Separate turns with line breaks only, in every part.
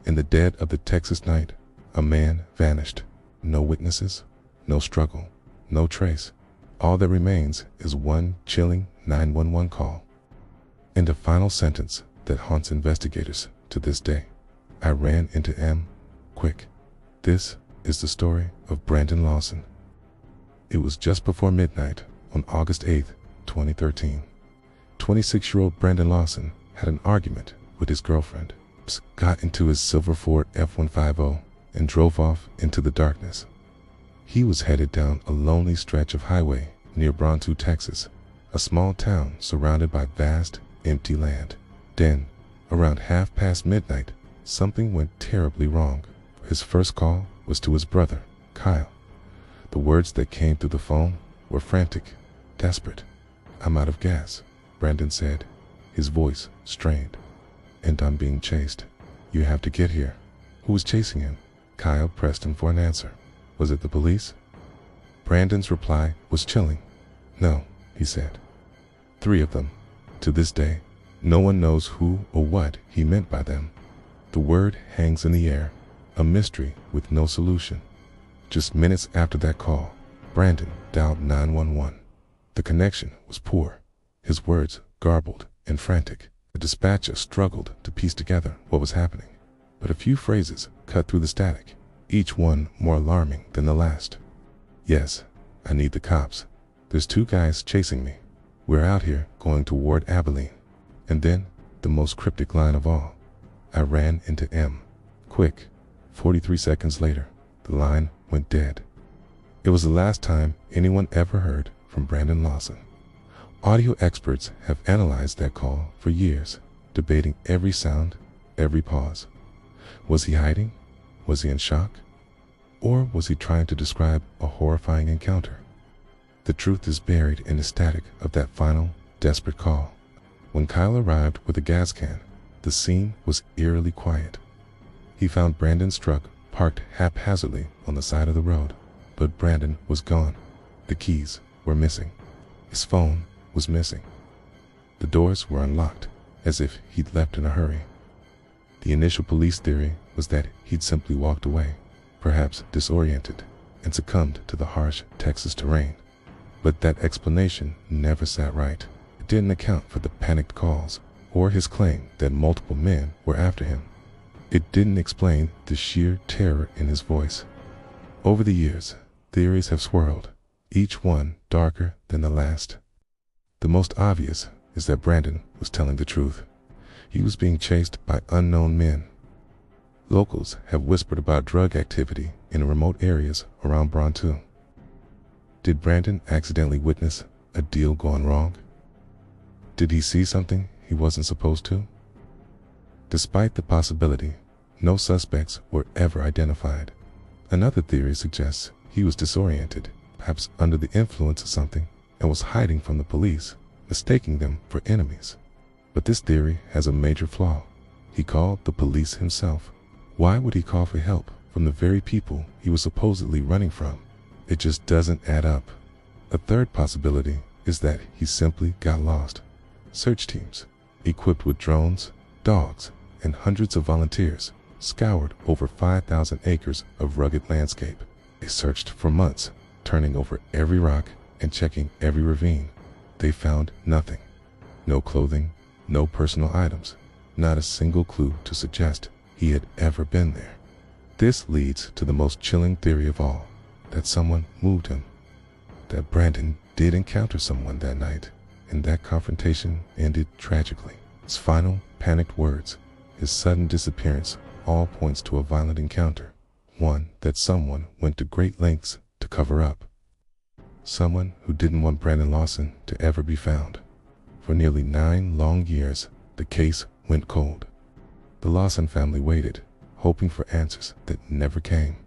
In the dead of the Texas night, a man vanished. No witnesses, no struggle, no trace. All that remains is one chilling 911 call. And a final sentence that haunts investigators to this day. I ran into M. quick. This is the story of Brandon Lawson. It was just before midnight on August 8th, 2013. 26-year-old Brandon Lawson had an argument with his girlfriend, got into his silver Ford F-150 and drove off into the darkness. He was headed down a lonely stretch of highway near Bronto, Texas, a small town surrounded by vast, empty land. Then, around midnight, something went terribly wrong. His first call was to his brother, Kyle. The words that came through the phone were frantic, desperate. "I'm out of gas," Brandon said, his voice strained. "And I'm being chased. You have to get here." Who was chasing him? Kyle pressed him for an answer. Was it the police? Brandon's reply was chilling. "No," he said. 3 of them. To this day, no one knows who or what he meant by them. The word hangs in the air, a mystery with no solution. Just minutes after that call, Brandon dialed 911. The connection was poor, his words garbled and frantic. The dispatcher struggled to piece together what was happening, but a few phrases cut through the static, each one more alarming than the last. "Yes, I need the cops. There's 2 guys chasing me. We're out here going toward Abilene." And then, the most cryptic line of all, "I ran into M. quick." 43 seconds later, the line went dead. It was the last time anyone ever heard from Brandon Lawson. Audio experts have analyzed that call for years, debating every sound, every pause. Was he hiding? Was he in shock? Or was he trying to describe a horrifying encounter? The truth is buried in the static of that final, desperate call. When Kyle arrived with a gas can, the scene was eerily quiet. He found Brandon's truck parked haphazardly on the side of the road, but Brandon was gone. The keys were missing. His phone was missing. The doors were unlocked, as if he'd left in a hurry. The initial police theory was that he'd simply walked away, perhaps disoriented, and succumbed to the harsh Texas terrain. But that explanation never sat right. It didn't account for the panicked calls, or his claim that multiple men were after him. It didn't explain the sheer terror in his voice. Over the years, theories have swirled, each one darker than the last. The most obvious is that Brandon was telling the truth. He was being chased by unknown men. Locals have whispered about drug activity in remote areas around Bronto. Did Brandon accidentally witness a deal gone wrong? Did he see something he wasn't supposed to? Despite the possibility, no suspects were ever identified. Another theory suggests he was disoriented, perhaps under the influence of something, and was hiding from the police, mistaking them for enemies. But this theory has a major flaw. He called the police himself. Why would he call for help from the very people he was supposedly running from? It just doesn't add up. A third possibility is that he simply got lost. Search teams, equipped with drones, dogs, and hundreds of volunteers, scoured over 5,000 acres of rugged landscape. They searched for months, turning over every rock and checking every ravine. They found nothing. No clothing, no personal items, not a single clue to suggest he had ever been there. This leads to the most chilling theory of all, that someone moved him. That Brandon did encounter someone that night, and that confrontation ended tragically. His final, panicked words, his sudden disappearance, all points to a violent encounter, one that someone went to great lengths to cover up. Someone who didn't want Brandon Lawson to ever be found. For nearly 9 long years, the case went cold. The Lawson family waited, hoping for answers that never came.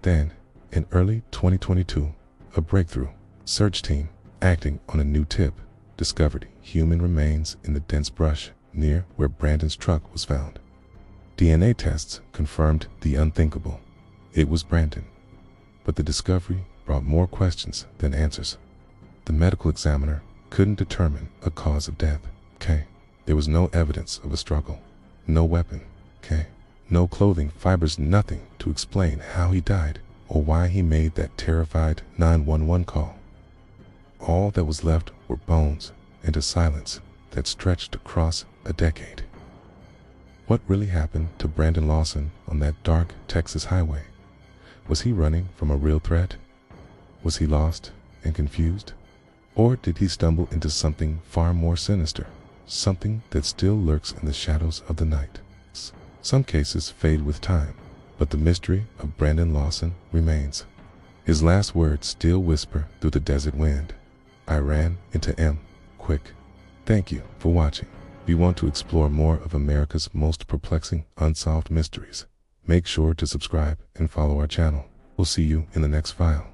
Then, in early 2022, a breakthrough search team, acting on a new tip, discovered human remains in the dense brush near where Brandon's truck was found. DNA tests confirmed the unthinkable. It was Brandon. But the discovery brought more questions than answers. The medical examiner couldn't determine a cause of death. There was no evidence of a struggle. No weapon. No clothing fibers, nothing to explain how he died or why he made that terrified 911 call. All that was left were bones and a silence that stretched across a decade. What really happened to Brandon Lawson on that dark Texas highway? Was he running from a real threat? Was he lost and confused? Or did he stumble into something far more sinister, something that still lurks in the shadows of the night? Some cases fade with time, but the mystery of Brandon Lawson remains. His last words still whisper through the desert wind. I ran into M. quick. Thank you for watching. If you want to explore more of America's most perplexing unsolved mysteries, make sure to subscribe and follow our channel. We'll see you in the next file.